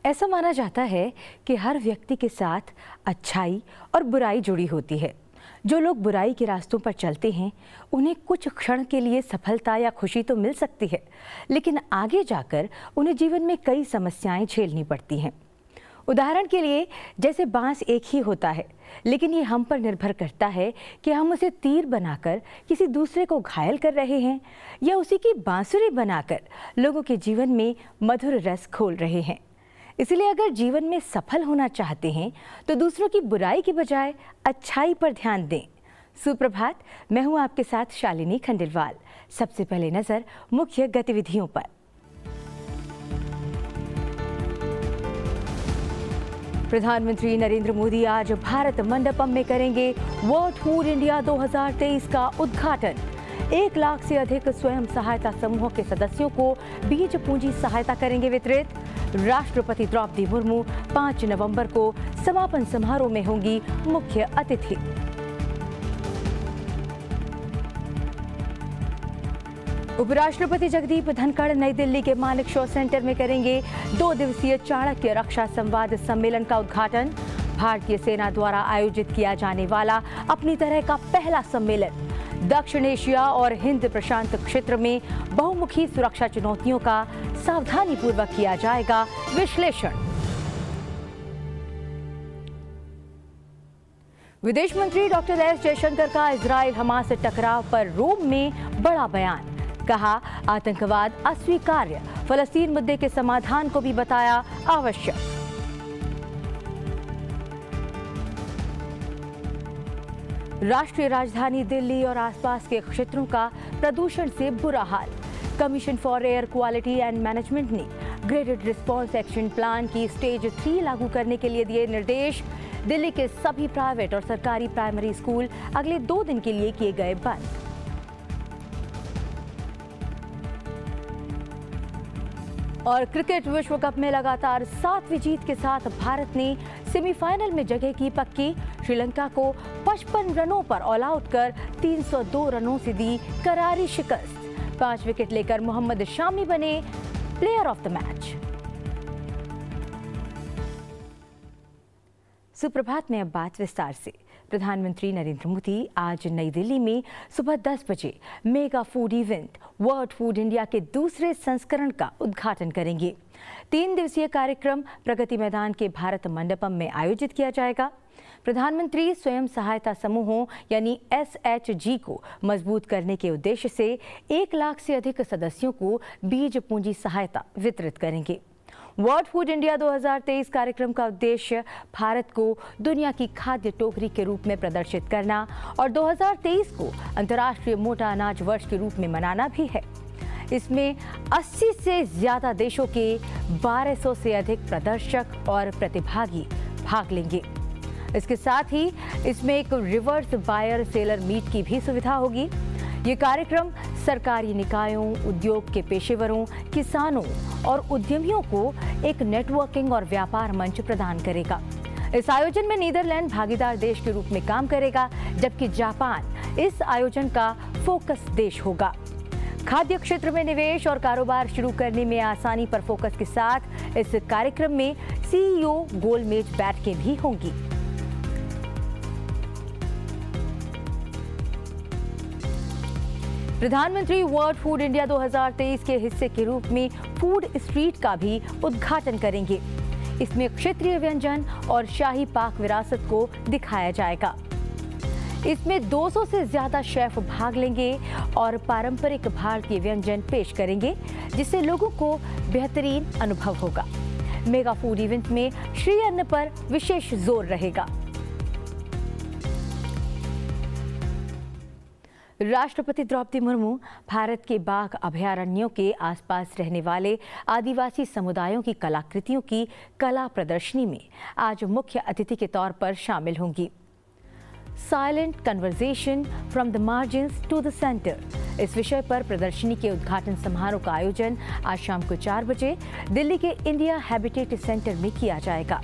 ऐसा माना जाता है कि हर व्यक्ति के साथ अच्छाई और बुराई जुड़ी होती है। जो लोग बुराई के रास्तों पर चलते हैं उन्हें कुछ क्षण के लिए सफलता या खुशी तो मिल सकती है, लेकिन आगे जाकर उन्हें जीवन में कई समस्याएं झेलनी पड़ती हैं। उदाहरण के लिए, जैसे बांस एक ही होता है, लेकिन ये हम पर निर्भर करता है कि हम उसे तीर बनाकर किसी दूसरे को घायल कर रहे हैं या उसी की बांसुरी बनाकर लोगों के जीवन में मधुर रस घोल रहे हैं। इसलिए अगर जीवन में सफल होना चाहते हैं तो दूसरों की बुराई के बजाय अच्छाई पर ध्यान दें। सुप्रभात, मैं हूं आपके साथ शालिनी खंडेलवाल। सबसे पहले नजर मुख्य गतिविधियों पर। प्रधानमंत्री नरेंद्र मोदी आज भारत मंडपम में करेंगे वर्ल्ड फूड इंडिया 2023 का उद्घाटन। 1 लाख से अधिक स्वयं सहायता समूहों के सदस्यों को बीज पूंजी सहायता करेंगे वितरित। राष्ट्रपति द्रौपदी मुर्मू 5 नवंबर को समापन समारोह में होंगी मुख्य अतिथि। उपराष्ट्रपति जगदीप धनखड़ नई दिल्ली के मानेकशॉ सेंटर में करेंगे 2 दिवसीय चाणक्य रक्षा संवाद सम्मेलन का उद्घाटन। भारतीय सेना द्वारा आयोजित किया जाने वाला अपनी तरह का पहला सम्मेलन दक्षिण एशिया और हिंद प्रशांत क्षेत्र में बहुमुखी सुरक्षा चुनौतियों का सावधानीपूर्वक किया जाएगा विश्लेषण। विदेश मंत्री डॉक्टर एस जयशंकर का इजराइल हमास टकराव पर रोम में बड़ा बयान। कहा, आतंकवाद अस्वीकार्य, फलस्तीन मुद्दे के समाधान को भी बताया आवश्यक। राष्ट्रीय राजधानी दिल्ली और आसपास के क्षेत्रों का प्रदूषण से बुरा हाल। Commission for air quality and management ने ग्रेडेड रिस्पांस एक्शन प्लान की स्टेज 3 लागू करने के लिए दिए निर्देश। दिल्ली के सभी प्राइवेट और सरकारी प्राइमरी स्कूल अगले 2 दिन के लिए किए गए बंद। और क्रिकेट विश्व कप में लगातार 7वीं जीत के साथ भारत ने सेमीफाइनल में जगह की पक्की। श्रीलंका को 55 रनों पर ऑल आउट कर 302 रनों से दी करारी शिकस्त। 5 विकेट लेकर मोहम्मद शामी बने प्लेयर ऑफ द मैच। सुप्रभात में अब बात विस्तार से। प्रधानमंत्री नरेंद्र मोदी आज नई दिल्ली में सुबह 10 बजे mega food event world food India के दूसरे संस्करण का उद्घाटन करेंगे। 3 दिवसीय कार्यक्रम प्रगति मैदान के भारत मंडपम में आयोजित किया जाएगा। प्रधानमंत्री स्वयं सहायता समूहों यानी SHG को मजबूत करने के उद्देश्य से 1 लाख से अधिक सदस्यों को बीज पूंजी सहायता वितरित करेंगे। वर्ल्ड फूड इंडिया 2023 कार्यक्रम का उद्देश्य भारत को दुनिया की खाद्य टोकरी के रूप में प्रदर्शित करना और 2023 को अंतर्राष्ट्रीय मोटा अनाज वर्ष के रूप में मनाना भी है। इसमें 80 से ज्यादा देशों के 1200 से अधिक प्रदर्शक और प्रतिभागी भाग लेंगे। इसके साथ ही इसमें एक रिवर्स बायर सेलर मीट की भी सुविधा होगी। ये कार्यक्रम सरकारी निकायों, उद्योग के पेशेवरों, किसानों और उद्यमियों को एक नेटवर्किंग और व्यापार मंच प्रदान करेगा। इस आयोजन में नीदरलैंड भागीदार देश के रूप में काम करेगा, जबकि जापान इस आयोजन का फोकस देश होगा। खाद्य क्षेत्र में निवेश और कारोबार शुरू करने में आसानी पर फोकस के साथ इस कार्यक्रम में CEO गोलमेज बैठकें भी होंगी। प्रधानमंत्री वर्ल्ड फूड इंडिया 2023 के हिस्से के रूप में फूड स्ट्रीट का भी उद्घाटन करेंगे। इसमें क्षेत्रीय व्यंजन और शाही पाक विरासत को दिखाया जाएगा। इसमें 200 से ज्यादा शेफ भाग लेंगे और पारंपरिक भारतीय व्यंजन पेश करेंगे, जिससे लोगों को बेहतरीन अनुभव होगा। मेगा फूड इवेंट में श्री अन्न पर विशेष जोर रहेगा। राष्ट्रपति द्रौपदी मुर्मू भारत के बाघ अभयारण्यों के आसपास रहने वाले आदिवासी समुदायों की कलाकृतियों की कला प्रदर्शनी में आज मुख्य अतिथि के तौर पर शामिल होंगी। Silent conversation from the margins to the centre, इस विषय पर प्रदर्शनी के उद्घाटन समारोह का आयोजन आज शाम को 4 बजे दिल्ली के इंडिया हैबिटेट सेंटर में किया जाएगा।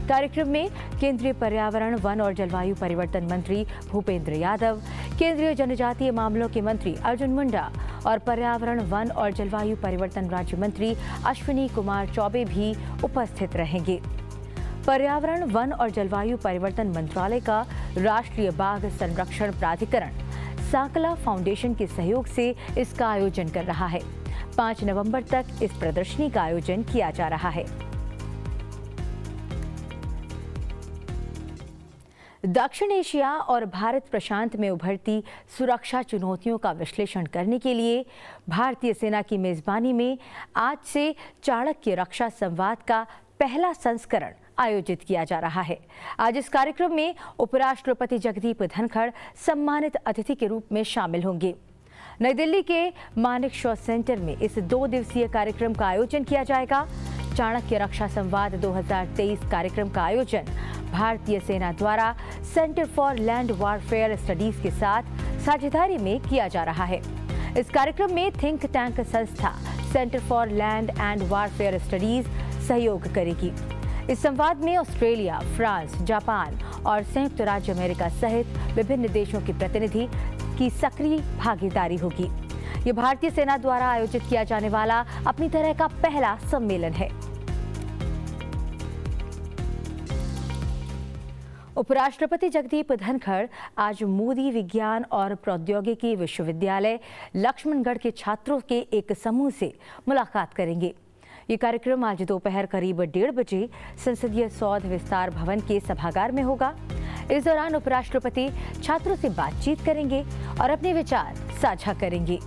कार्यक्रम में केंद्रीय पर्यावरण, वन और जलवायु परिवर्तन मंत्री भूपेंद्र यादव, केंद्रीय जनजातीय मामलों के मंत्री अर्जुन मुंडा और पर्यावरण, वन और जलवायु परिवर्तन राज्य मंत्री अश्विनी कुमार चौबे भी उपस्थित रहेंगे। पर्यावरण, वन और जलवायु परिवर्तन मंत्रालय का राष्ट्रीय बाघ संरक्षण प्राधिकरण सांकला फाउंडेशन के सहयोग से इसका आयोजन कर रहा है। 5 नवंबर तक इस प्रदर्शनी का आयोजन किया जा रहा है। दक्षिण एशिया और भारत प्रशांत में उभरती सुरक्षा चुनौतियों का विश्लेषण करने के लिए भारतीय सेना की मेजबानी में आज से चाणक्य रक्षा संवाद का पहला संस्करण आयोजित किया जा रहा है। आज इस कार्यक्रम में उपराष्ट्रपति जगदीप धनखड़ सम्मानित अतिथि के रूप में शामिल होंगे। नई दिल्ली के मानेकशॉ सेंटर में इस 2 दिवसीय कार्यक्रम का आयोजन किया जाएगा। चाणक्य रक्षा संवाद 2023 कार्यक्रम का आयोजन भारतीय सेना द्वारा centre for land warfare studies के साथ साझेदारी में किया जा रहा है। इस कार्यक्रम में थिंक टैंक संस्था centre for land and warfare studies सहयोग करेगी। इस संवाद में ऑस्ट्रेलिया, फ्रांस, जापान और संयुक्त राज्य अमेरिका सहित विभिन्न देशों के प्रतिनिधि की सक्रिय भागीदारी होगी। ये भारतीय सेना द्वारा आयोजित किया जाने वाला अपनी तरह का पहला सम्मेलन है। उपराष्ट्रपति जगदीप धनखड़ आज मोदी विज्ञान और प्रौद्योगिकी विश्वविद्यालय लक्ष्मणगढ़ के छात्रों के एक समूह से मुलाकात करेंगे। ये कार्यक्रम आज दोपहर करीब 1:30 बजे संसदीय सौध विस्तार भवन के सभागार में होगा। इस दौरान उपराष्ट्रपति छात्रों से बातचीत करेंगे और अपने विचार साझा करेंगे।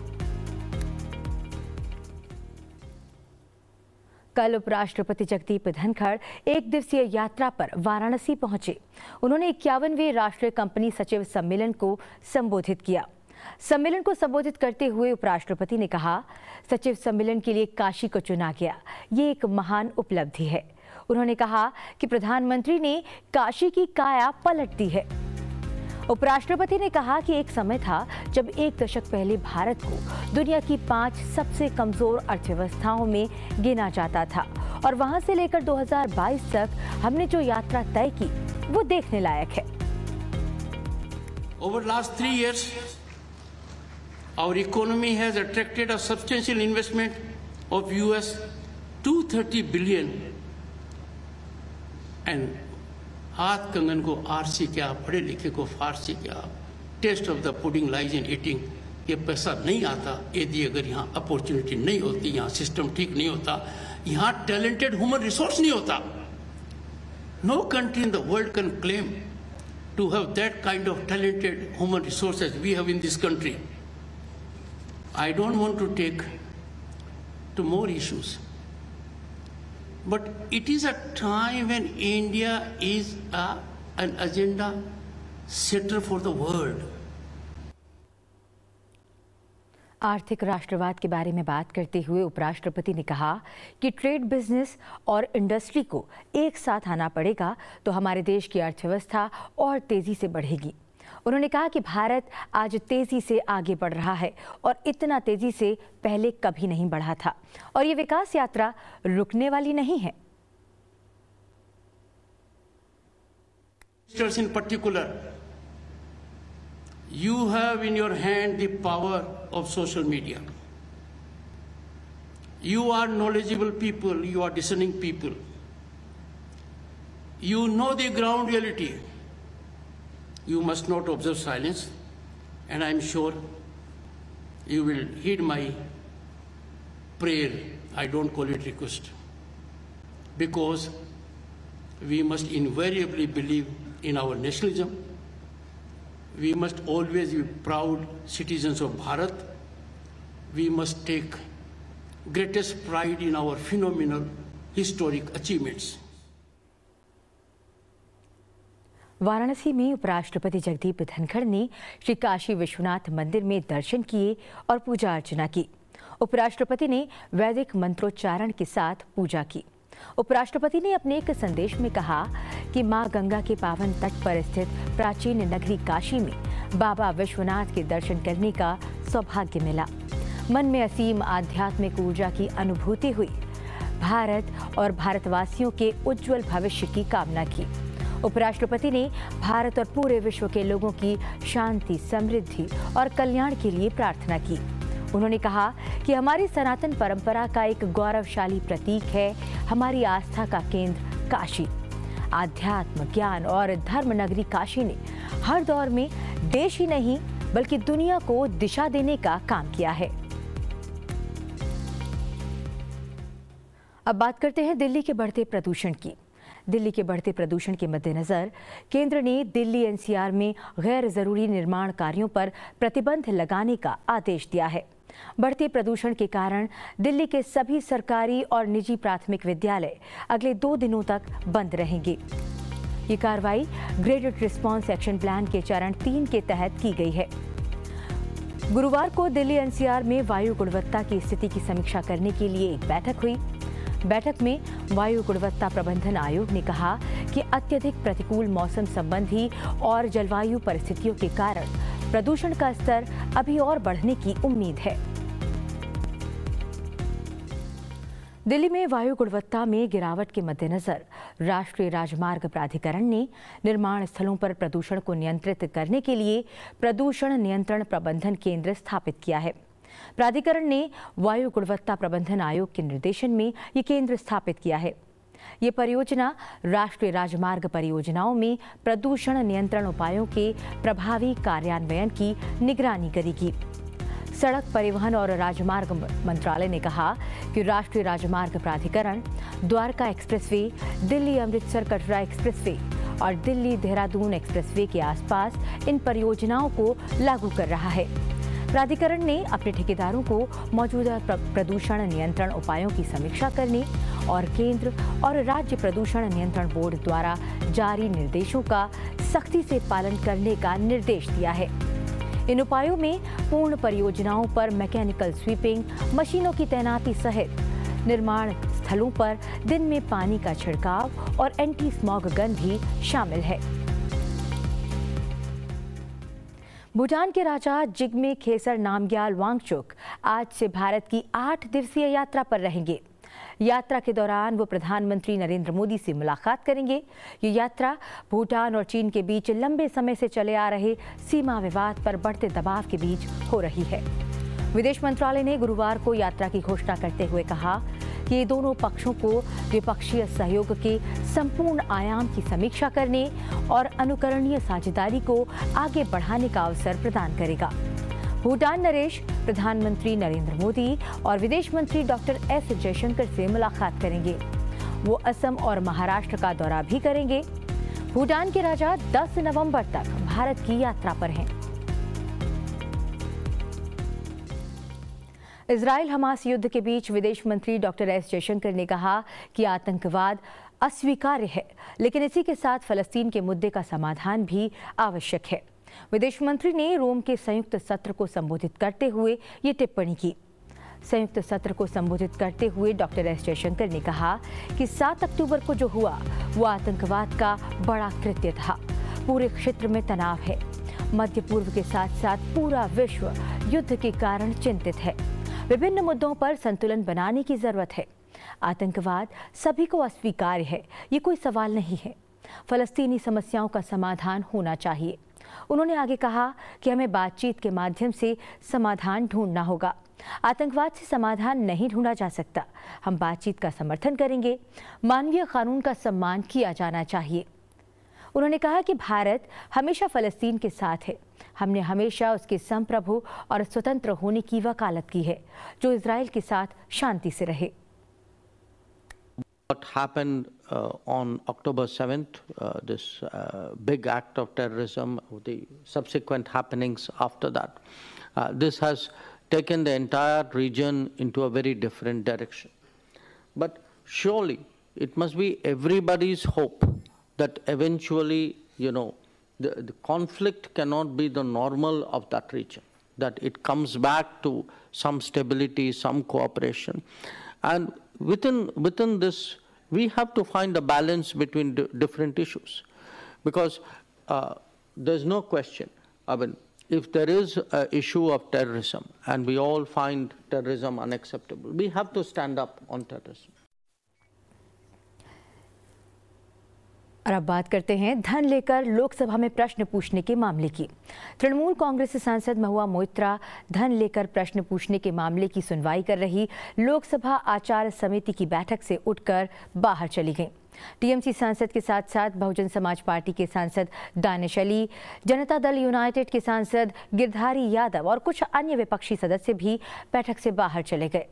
कल उपराष्ट्रपति जगदीप धनखड़ 1 दिवसीय यात्रा पर वाराणसी पहुंचे। उन्होंने 51वें राष्ट्रीय कंपनी सचिव सम्मेलन को संबोधित किया। सम्मेलन को संबोधित करते हुए उपराष्ट्रपति ने कहा, सचिव सम्मेलन के लिए काशी को चुना गया, ये एक महान उपलब्धि है। उन्होंने कहा कि प्रधानमंत्री ने काशी की काया पलट दी है। उपराष्ट्रपति ने कहा कि एक समय था जब 1 दशक पहले भारत को दुनिया की 5 सबसे कमजोर अर्थव्यवस्थाओं में गिना जाता था और वहां से लेकर 2022 तक हमने जो यात्रा तय की वो देखने लायक है। Over last 3 years, our economy has attracted a substantial investment of US $230 billion. And हाथ कंगन को आरसी क्या, पढ़े लिखे को फारसी क्या, taste of the pudding lies in eating. ये पैसा नहीं आता यदि अगर यहाँ अपॉर्चुनिटी नहीं होती, यहाँ सिस्टम ठीक नहीं होता, यहाँ टैलेंटेड ह्यूमन रिसोर्स नहीं होता। No country in the world can claim to have that kind of talented human resources we have in this country. I don't want to take two more issues, but it is a time when India is an agenda setter for the world. आर्थिक राष्ट्रवाद के बारे में बात करते हुए उपराष्ट्रपति ने कहा कि ट्रेड, बिजनेस और इंडस्ट्री को एक साथ आना पड़ेगा तो हमारे देश की अर्थव्यवस्था और तेजी से बढ़ेगी। उन्होंने कहा कि भारत आज तेजी से आगे बढ़ रहा है और इतना तेजी से पहले कभी नहीं बढ़ा था और ये विकास यात्रा रुकने वाली नहीं है। In particular, you have in your hand the power of social media. You are knowledgeable people, you are discerning people. You know the ground reality. You must not observe silence, and I am sure you will heed my prayer. I don't call it request, because we must invariably believe in our nationalism. We must always be proud citizens of Bharat. We must take greatest pride in our phenomenal historic achievements. Varanasi में उपराष्ट्रपति जगदीप धनखड़ ने श्री काशी विश्वनाथ मंदिर में दर्शन किए और पूजा अर्चना की। उपराष्ट्रपति ने वैदिक मंत्रोच्चारण के साथ पूजा की। उपराष्ट्रपति ने अपने एक संदेश में कहा कि मां गंगा के पावन तट पर स्थित प्राचीन नगरी काशी में बाबा विश्वनाथ के दर्शन करने का सौभाग्य मिला। मन में असीम आध्यात्मिक ऊर्जा की अनुभूति हुई। भारत और भारतवासियों के उज्जवल भविष्य की कामना की। उपराष्ट्रपति ने भारत और पूरे विश्व के लोगों की शांति, समृद्धि और कल्याण के लिए प्रार्थना की। उन्होंने कहा कि हमारी सनातन परंपरा का एक गौरवशाली प्रतीक है हमारी आस्था का केंद्र काशी। आध्यात्म, ज्ञान और धर्म नगरी काशी ने हर दौर में देश ही नहीं बल्कि दुनिया को दिशा देने का काम किया है। अब बात करते हैं दिल्ली के बढ़ते प्रदूषण की। दिल्ली के बढ़ते प्रदूषण के मद्देनजर केंद्र ने दिल्ली एनसीआर में गैर जरूरी निर्माण कार्यों पर प्रतिबंध लगाने का आदेश दिया है। बढ़ते प्रदूषण के कारण दिल्ली के सभी सरकारी और निजी प्राथमिक विद्यालय अगले 2 दिनों तक बंद रहेंगे। ये कार्रवाई ग्रेडेड रिस्पांस एक्शन प्लान के चरण 3 के तहत की गई है। गुरुवार को दिल्ली एनसीआर में वायु गुणवत्ता की स्थिति की समीक्षा करने के लिए एक बैठक हुई। बैठक में वायु गुणवत्ता प्रबंधन आयोग ने कहा कि अत्यधिक प्रतिकूल मौसम संबंधी और जलवायु परिस्थितियों के कारण प्रदूषण का स्तर अभी और बढ़ने की उम्मीद है। दिल्ली में वायु गुणवत्ता में गिरावट के मद्देनजर राष्ट्रीय राजमार्ग प्राधिकरण ने निर्माण स्थलों पर प्रदूषण को नियंत्रित करने के लिए प्रदूषण नियंत्रण प्रबंधन केंद्र स्थापित किया है। प्राधिकरण ने वायु गुणवत्ता प्रबंधन आयोग के निर्देशन में ये केंद्र स्थापित किया है। ये परियोजना राष्ट्रीय राजमार्ग परियोजनाओं में प्रदूषण नियंत्रण उपायों के प्रभावी कार्यान्वयन की निगरानी करेगी। सड़क परिवहन और राजमार्ग मंत्रालय ने कहा कि राष्ट्रीय राजमार्ग प्राधिकरण द्वारका एक्सप्रेसवे, दिल्ली अमृतसर कटरा एक्सप्रेसवे और दिल्ली देहरादून एक्सप्रेसवे के आसपास इन परियोजनाओं को लागू कर रहा है। प्राधिकरण ने अपने ठेकेदारों को मौजूदा प्रदूषण नियंत्रण उपायों की समीक्षा करने और केंद्र और राज्य प्रदूषण नियंत्रण बोर्ड द्वारा जारी निर्देशों का सख्ती से पालन करने का निर्देश दिया है। इन उपायों में पूर्ण परियोजनाओं पर मैकेनिकल स्वीपिंग मशीनों की तैनाती सहित निर्माण स्थलों पर दिन में पानी का छिड़काव और एंटी स्मॉग गन भी शामिल है। भूटान के राजा जिग्मे खेसर नामग्याल वांगचुक आज से भारत की 8 दिवसीय यात्रा पर रहेंगे। यात्रा के दौरान वो प्रधानमंत्री नरेंद्र मोदी से मुलाकात करेंगे। ये यात्रा भूटान और चीन के बीच लंबे समय से चले आ रहे सीमा विवाद पर बढ़ते दबाव के बीच हो रही है। विदेश मंत्रालय ने गुरुवार को यात्रा की घोषणा करते हुए कहा कि ये दोनों पक्षों को द्विपक्षीय सहयोग के संपूर्ण आयाम की समीक्षा करने और अनुकरणीय साझेदारी को आगे बढ़ाने का अवसर प्रदान करेगा। भूटान नरेश प्रधानमंत्री नरेंद्र मोदी और विदेश मंत्री डॉक्टर एस जयशंकर से मुलाकात करेंगे। वो असम और महाराष्ट्र का दौरा भी करेंगे। भूटान के राजा 10 नवंबर तक भारत की यात्रा पर हैं। इजराइल हमास युद्ध के बीच विदेश मंत्री डॉक्टर एस जयशंकर ने कहा कि आतंकवाद अस्वीकार्य है, लेकिन इसी के साथ फलस्तीन के मुद्दे का समाधान भी आवश्यक है। विदेश मंत्री ने रोम के संयुक्त सत्र को संबोधित करते हुए ये टिप्पणी की। संयुक्त सत्र को संबोधित करते हुए डॉक्टर एस जयशंकर ने कहा कि 7 अक्टूबर को जो हुआ वो आतंकवाद का बड़ा कृत्य था। पूरे क्षेत्र में तनाव है। मध्य पूर्व के साथ साथ पूरा विश्व युद्ध के कारण चिंतित है। विभिन्न मुद्दों पर संतुलन बनाने की जरूरत है। आतंकवाद सभी को अस्वीकार्य है, ये कोई सवाल नहीं है। फलस्तीनी समस्याओं का समाधान होना चाहिए। उन्होंने आगे कहा कि हमें बातचीत के माध्यम से समाधान ढूंढना होगा। आतंकवाद से समाधान नहीं ढूंढा जा सकता। हम बातचीत का समर्थन करेंगे। मानवीय कानून का सम्मान किया जाना चाहिए। उन्होंने कहा कि भारत हमेशा फलस्तीन के साथ है। हमने हमेशा उसके संप्रभु और स्वतंत्र होने की वकालत की है, जो इजराइल के साथ शांति से रहे। What happened on October 7th, this big act of terrorism, the subsequent happenings after that, this has taken the entire region into a very different direction. But surely it must be everybody's hope that eventually, the conflict cannot be the normal of that region, that it comes back to some stability, some cooperation. And within this, we have to find a balance between different issues, because there's no question. I mean, if there is an issue of terrorism and we all find terrorism unacceptable, we have to stand up on terrorism. और अब बात करते हैं धन लेकर लोकसभा में प्रश्न पूछने के मामले की। तृणमूल कांग्रेस सांसद महुआ मोइत्रा धन लेकर प्रश्न पूछने के मामले की सुनवाई कर रही लोकसभा आचार समिति की बैठक से उठकर बाहर चली गईं। टीएमसी सांसद के साथ साथ बहुजन समाज पार्टी के सांसद दानिश अली, जनता दल यूनाइटेड के सांसद गिरधारी यादव और कुछ अन्य विपक्षी सदस्य भी बैठक से बाहर चले गए।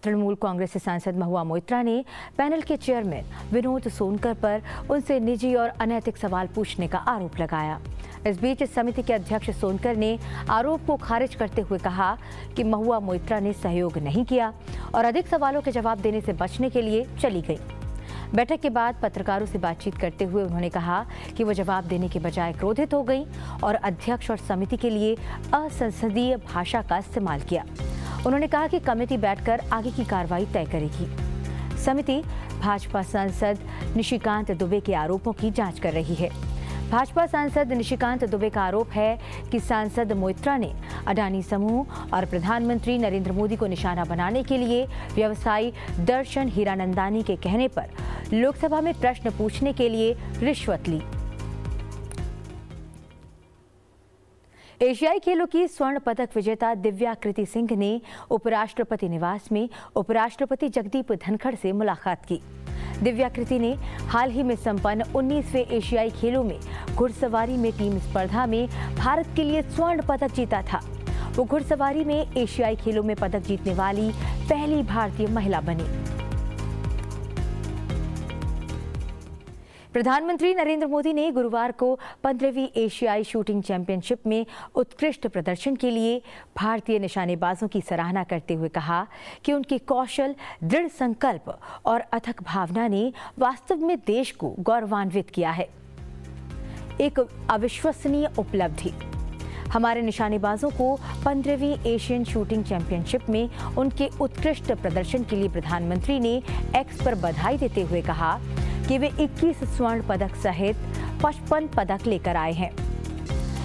तृणमूल कांग्रेस सांसद महुआ मोइत्रा ने पैनल के चेयरमैन विनोद सोनकर पर उनसे निजी और अनैतिक सवाल पूछने का आरोप लगाया। इस बीच समिति के अध्यक्ष सोनकर ने आरोप को खारिज करते हुए कहा कि महुआ मोइत्रा ने सहयोग नहीं किया और अधिक सवालों के जवाब देने से बचने के लिए चली गई। बैठक के बाद पत्रकारों से बातचीत करते हुए उन्होंने कहा कि वो जवाब देने के बजाय क्रोधित हो गई और अध्यक्ष और समिति के लिए असंसदीय भाषा का इस्तेमाल किया। उन्होंने कहा कि कमेटी बैठकर आगे की कार्रवाई तय करेगी। समिति भाजपा सांसद निशिकांत दुबे के आरोपों की जांच कर रही है। भाजपा सांसद निशिकांत दुबे का आरोप है कि सांसद मोइत्रा ने अडानी समूह और प्रधानमंत्री नरेंद्र मोदी को निशाना बनाने के लिए व्यवसायी दर्शन हीरानंदानी के कहने पर लोकसभा में प्रश्न पूछने के लिए रिश्वत ली। एशियाई खेलों की स्वर्ण पदक विजेता दिव्या कृति सिंह ने उपराष्ट्रपति निवास में उपराष्ट्रपति जगदीप धनखड़ से मुलाकात की। दिव्या कृति ने हाल ही में संपन्न 19वें एशियाई खेलों में घुड़सवारी में टीम स्पर्धा में भारत के लिए स्वर्ण पदक जीता था। वो घुड़सवारी में एशियाई खेलों में पदक जीतने वाली पहली भारतीय महिला बनी। प्रधानमंत्री नरेंद्र मोदी ने गुरुवार को 15वीं एशियाई शूटिंग चैंपियनशिप में उत्कृष्ट प्रदर्शन के लिए भारतीय निशानेबाजों की सराहना करते हुए कहा कि उनके कौशल, दृढ़ संकल्प और अथक भावना ने वास्तव में देश को गौरवान्वित किया है। एक अविश्वसनीय उपलब्धि। हमारे निशानेबाजों को 15वीं एशियन शूटिंग चैंपियनशिप में उनके उत्कृष्ट प्रदर्शन के लिए प्रधानमंत्री ने एक्स पर बधाई देते हुए कहा कि वे 21 स्वर्ण पदक सहित 55 पदक लेकर आए हैं।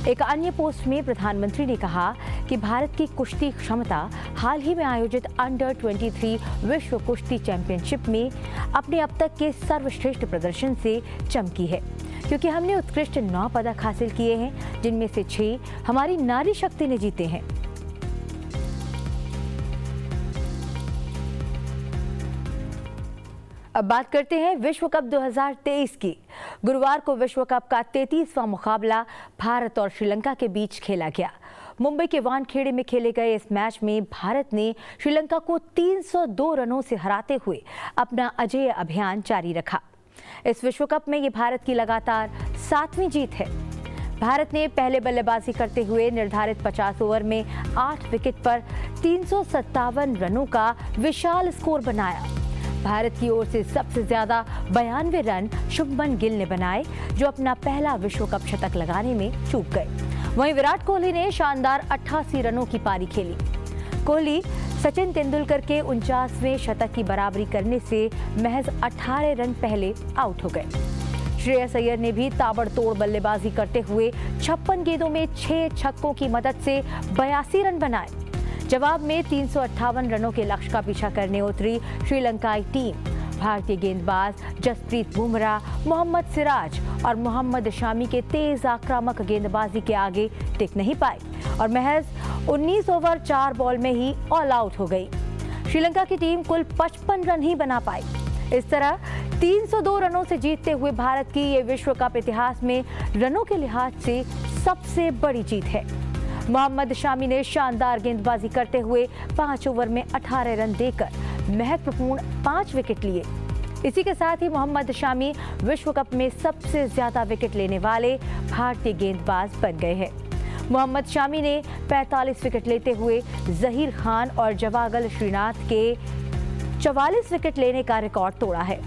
एक अन्य पोस्ट में प्रधानमंत्री ने कहा कि भारत की कुश्ती क्षमता हाल ही में आयोजित अंडर 23 विश्व कुश्ती चैंपियनशिप में अपने अब तक के सर्वश्रेष्ठ प्रदर्शन से चमकी है, क्योंकि हमने उत्कृष्ट 9 पदक हासिल किए हैं, जिनमें से 6 हमारी नारी शक्ति ने जीते हैं। अब बात करते हैं विश्व कप 2023 की। गुरुवार को विश्व कप का 33वां मुकाबला भारत और श्रीलंका के बीच खेला गया। मुंबई के वानखेड़े में खेले गए इस मैच में भारत ने श्रीलंका को 302 रनों से हराते हुए अपना अजेय अभियान जारी रखा। इस विश्व कप में ये भारत की लगातार 7वीं जीत है। भारत ने पहले बल्लेबाजी करते हुए निर्धारित 50 ओवर में 8 विकेट पर 357 रनों का विशाल स्कोर बनाया। भारत की ओर से सबसे ज्यादा 92 रन शुभमन गिल ने बनाए, जो अपना पहला विश्व कप शतक लगाने में चूक गए। वहीं विराट कोहली ने शानदार 88 रनों की पारी खेली। कोहली सचिन तेंदुलकर के 49वें शतक की बराबरी करने से महज 18 रन पहले आउट हो गए। श्रेयस अय्यर ने भी ताबड़तोड़ बल्लेबाजी करते हुए 56 गेंदों में 6 छक्कों की मदद से 82 रन बनाए। जवाब में 358 रनों के लक्ष्य का पीछा करने उतरी श्रीलंकाई टीम भारतीय गेंदबाज जसप्रीत बुमराह, मोहम्मद सिराज और मोहम्मद शामी के तेज आक्रामक गेंदबाजी के आगे टिक नहीं पाई और महज 19 ओवर 4 बॉल में ही ऑल आउट हो गई। श्रीलंका की टीम कुल 55 रन ही बना पाई। इस तरह 302 रनों से जीतते हुए भारत की ये विश्व कप इतिहास में रनों के लिहाज से सबसे बड़ी जीत है। मोहम्मद शामी ने शानदार गेंदबाजी करते हुए 5 ओवर में 18 रन देकर महत्वपूर्ण 5 विकेट लिए। इसी के साथ ही मोहम्मद शामी विश्व कप में सबसे ज्यादा विकेट लेने वाले भारतीय गेंदबाज बन गए हैं। मोहम्मद शामी ने 45 विकेट लेते हुए जहीर खान और जवागल श्रीनाथ के 44 विकेट लेने का रिकॉर्ड तोड़ा है।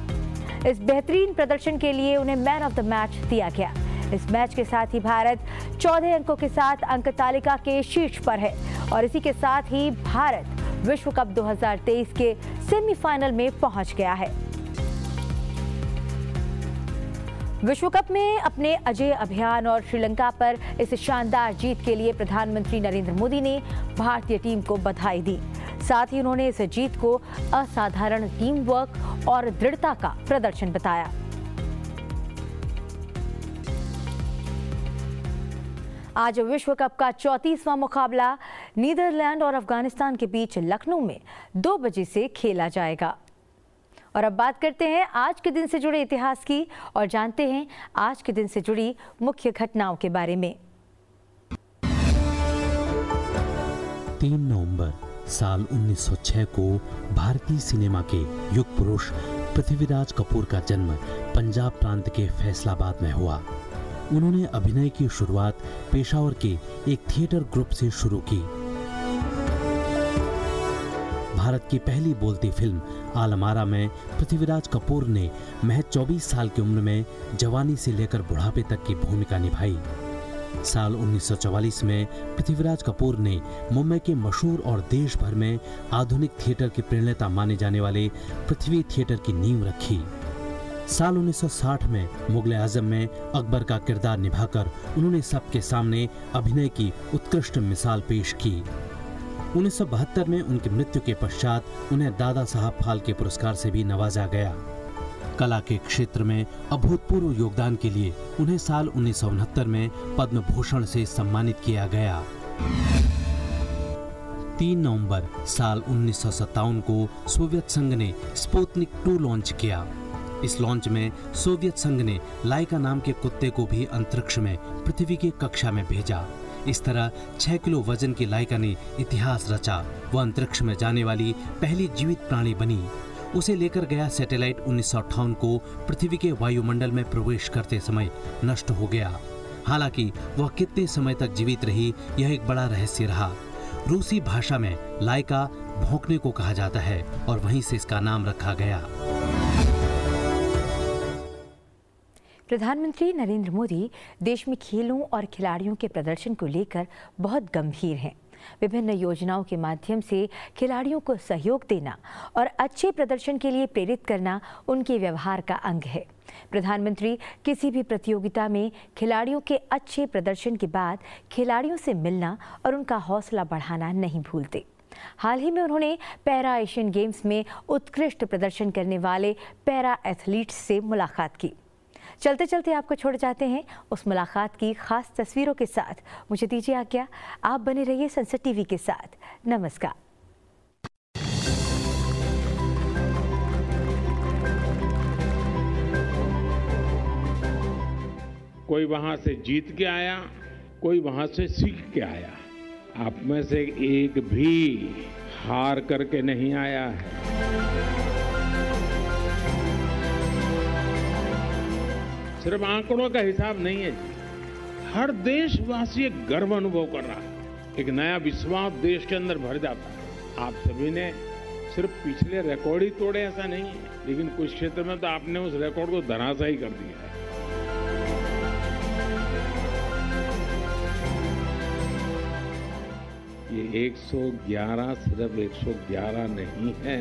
इस बेहतरीन प्रदर्शन के लिए उन्हें मैन ऑफ द मैच दिया गया। इस मैच के साथ ही भारत 14 अंकों के साथ अंक तालिका के शीर्ष पर है और इसी के साथ ही भारत विश्व कप 2023 के सेमीफाइनल में पहुंच गया है। विश्व कप में अपने अजेय अभियान और श्रीलंका पर इस शानदार जीत के लिए प्रधानमंत्री नरेंद्र मोदी ने भारतीय टीम को बधाई दी। साथ ही उन्होंने इस जीत को असाधारण टीम वर्क और दृढ़ता का प्रदर्शन बताया। आज विश्व कप का 34वां मुकाबला नीदरलैंड और अफगानिस्तान के बीच लखनऊ में 2 बजे से खेला जाएगा। और अब बात करते हैं आज के दिन से जुड़े इतिहास की और जानते हैं आज के दिन से जुड़ी मुख्य घटनाओं के बारे में। 3 नवंबर साल 1906 को भारतीय सिनेमा के युग पुरुष पृथ्वीराज कपूर का जन्म पंजाब प्रांत के फैसलाबाद में हुआ। उन्होंने अभिनय की शुरुआत पेशावर के एक थिएटर ग्रुप से शुरू की। भारत की पहली बोलती फिल्म आलम आरा में पृथ्वीराज कपूर ने महज 24 साल की उम्र में जवानी से लेकर बुढ़ापे तक की भूमिका निभाई। साल 1944 में पृथ्वीराज कपूर ने मुंबई के मशहूर और देश भर में आधुनिक थिएटर के प्रणेता माने जाने वाले पृथ्वी थिएटर की नींव रखी। साल 1960 में मुगल आजम में अकबर का किरदार निभाकर उन्होंने सबके सामने अभिनय की उत्कृष्ट मिसाल पेश की। 1972 में उनकी मृत्यु के पश्चात उन्हें दादा साहब फाल्के पुरस्कार से भी नवाजा गया। कला के क्षेत्र में अभूतपूर्व योगदान के लिए उन्हें साल 1969 में पद्म भूषण से सम्मानित किया गया। 3 नवंबर साल 1957 को सोवियत संघ ने स्पुतनिक 2 लॉन्च किया। इस लॉन्च में सोवियत संघ ने लाइका नाम के कुत्ते को भी अंतरिक्ष में पृथ्वी की कक्षा में भेजा। इस तरह 6 किलो वजन की लाइका ने इतिहास रचा। वह अंतरिक्ष में जाने वाली पहली जीवित प्राणी बनी। उसे लेकर गया सैटेलाइट 1958 को पृथ्वी के वायुमंडल में प्रवेश करते समय नष्ट हो गया। हालांकि वह कितने समय तक जीवित रही, यह एक बड़ा रहस्य रहा। रूसी भाषा में लाइका भौंकने को कहा जाता है और वहीं से इसका नाम रखा गया। प्रधानमंत्री नरेंद्र मोदी देश में खेलों और खिलाड़ियों के प्रदर्शन को लेकर बहुत गंभीर हैं। विभिन्न योजनाओं के माध्यम से खिलाड़ियों को सहयोग देना और अच्छे प्रदर्शन के लिए प्रेरित करना उनके व्यवहार का अंग है। प्रधानमंत्री किसी भी प्रतियोगिता में खिलाड़ियों के अच्छे प्रदर्शन के बाद खिलाड़ियों से मिलना और उनका हौसला बढ़ाना नहीं भूलते। हाल ही में उन्होंने पैरा एशियन गेम्स में उत्कृष्ट प्रदर्शन करने वाले पैरा एथलीट्स से मुलाकात की। चलते चलते आपको छोड़ जाते हैं उस मुलाकात की खास तस्वीरों के साथ। मुझे दीजिए आज्ञा, आप बने रहिए संसद टीवी के साथ। नमस्कार। कोई वहां से जीत के आया, कोई वहां से सीख के आया। आप में से एक भी हार करके नहीं आया है। सिर्फ आंकड़ों का हिसाब नहीं है जी। हर देशवासी एक गर्व अनुभव कर रहा है। एक नया विश्वास देश के अंदर भर जाता है। आप सभी ने सिर्फ पिछले रिकॉर्ड ही तोड़े ऐसा नहीं है, लेकिन कुछ क्षेत्र में तो आपने उस रिकॉर्ड को धराशायी कर दिया है। ये 111 सिर्फ 111 नहीं है,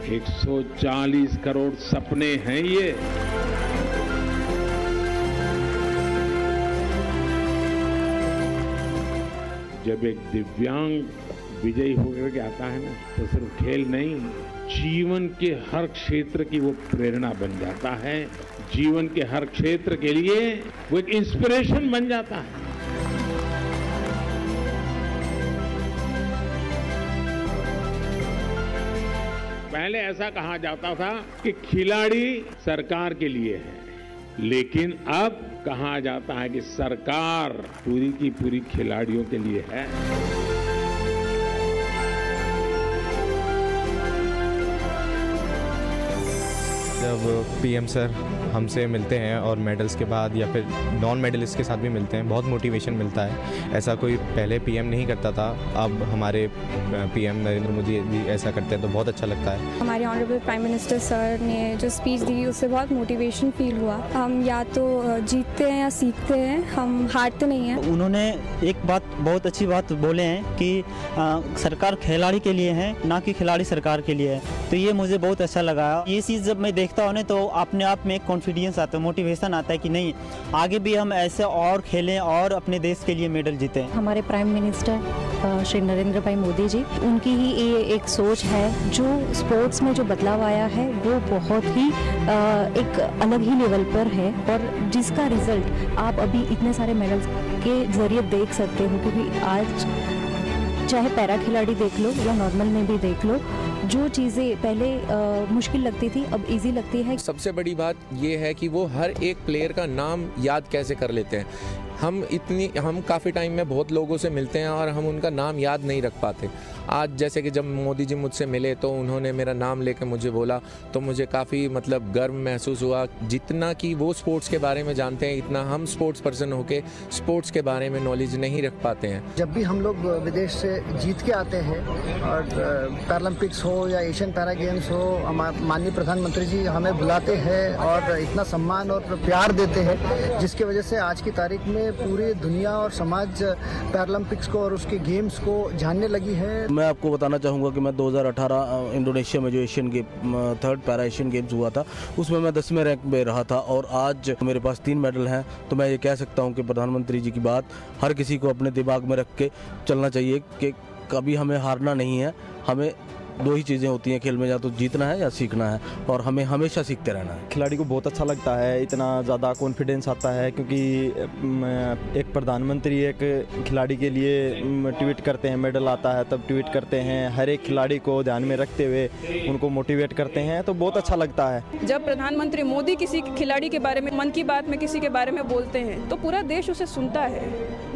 140 करोड़ सपने हैं ये। जब एक दिव्यांग विजयी होकर के आता है ना, तो सिर्फ खेल नहीं, जीवन के हर क्षेत्र की वो प्रेरणा बन जाता है। जीवन के हर क्षेत्र के लिए वो एक इंस्पिरेशन बन जाता है। पहले ऐसा कहा जाता था कि खिलाड़ी सरकार के लिए है, लेकिन अब कहा जाता है कि सरकार पूरी की पूरी खिलाड़ियों के लिए है। जब पीएम सर हमसे मिलते हैं और मेडल्स के बाद या फिर नॉन मेडलिस्ट के साथ भी मिलते हैं, बहुत मोटिवेशन मिलता है। ऐसा कोई पहले पीएम नहीं करता था, अब हमारे पीएम नरेंद्र मोदी भी ऐसा करते हैं तो बहुत अच्छा लगता है। हमारे ऑनरेबल प्राइम मिनिस्टर सर ने जो स्पीच दी उससे बहुत मोटिवेशन फील हुआ। हम या तो जीतते हैं या सीखते हैं, हम हारते नहीं हैं। उन्होंने एक बात बहुत अच्छी बात बोले हैं कि सरकार खिलाड़ी के लिए है, ना कि खिलाड़ी सरकार के लिए है। तो ये मुझे बहुत अच्छा लगा। ये चीज़ जब मैं देखता हूँ तो अपने आप में एक कॉन्फिडेंस आता है, मोटिवेशन आता है कि नहीं, आगे भी हम ऐसे और खेलें और अपने देश के लिए मेडल जीतें। हमारे प्राइम मिनिस्टर श्री नरेंद्र भाई मोदी जी। उनकी ही ये एक सोच है, जो स्पोर्ट्स में जो बदलाव आया है वो बहुत ही एक अलग ही लेवल पर है, और जिसका रिजल्ट आप अभी इतने सारे मेडल्स के जरिए देख सकते हो। क्योंकि आज चाहे पैरा खिलाड़ी देख लो या नॉर्मल में भी देख लो, जो चीज़ें पहले मुश्किल लगती थी अब इजी लगती है। सबसे बड़ी बात ये है कि वो हर एक प्लेयर का नाम याद कैसे कर लेते हैं। हम काफ़ी टाइम में बहुत लोगों से मिलते हैं और हम उनका नाम याद नहीं रख पाते। आज जैसे कि जब मोदी जी मुझसे मिले तो उन्होंने मेरा नाम लेकर मुझे बोला, तो मुझे काफ़ी मतलब गर्व महसूस हुआ। जितना कि वो स्पोर्ट्स के बारे में जानते हैं, इतना हम स्पोर्ट्स पर्सन होके स्पोर्ट्स के बारे में नॉलेज नहीं रख पाते हैं। जब भी हम लोग विदेश से जीत के आते हैं, और पैरालंपिक्स हो या एशियन पैरा गेम्स हो, माननीय प्रधानमंत्री जी हमें बुलाते हैं और इतना सम्मान और प्यार देते हैं, जिसकी वजह से आज की तारीख में पूरी दुनिया और समाज पैरालंपिक्स को और उसके गेम्स को जानने लगी है। मैं आपको बताना चाहूँगा कि मैं 2018 इंडोनेशिया में जो Asian game 3rd para Asian games हुआ था, उसमें मैं 10वें रैंक में रहा था, और आज मेरे पास 3 मेडल हैं। तो मैं ये कह सकता हूँ कि प्रधानमंत्री जी की बात हर किसी को अपने दिमाग में रख के चलना चाहिए कि कभी हमें हारना नहीं है। हमें 2 ही चीज़ें होती हैं खेल में, या तो जीतना है या सीखना है, और हमें हमेशा सीखते रहना है। खिलाड़ी को बहुत अच्छा लगता है, इतना ज़्यादा कॉन्फिडेंस आता है, क्योंकि एक प्रधानमंत्री एक खिलाड़ी के लिए ट्वीट करते हैं, मेडल आता है तब ट्वीट करते हैं, हर एक खिलाड़ी को ध्यान में रखते हुए उनको मोटिवेट करते हैं, तो बहुत अच्छा लगता है। जब प्रधानमंत्री मोदी किसी खिलाड़ी के बारे में मन की बात में किसी के बारे में बोलते हैं तो पूरा देश उसे सुनता है।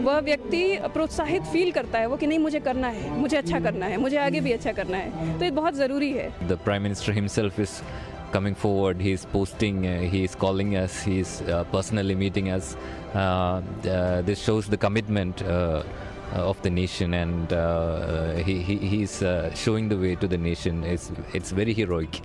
वह व्यक्ति प्रोत्साहित फील करता है वो कि नहीं, मुझे करना है, मुझे अच्छा करना है, मुझे आगे भी अच्छा करना है, तो ये बहुत ज़रूरी है। The Prime Minister himself is coming forward. He is posting. He is calling us. He is personally meeting us. This shows the commitment of the nation, and he is showing the way to the nation. It's very heroic.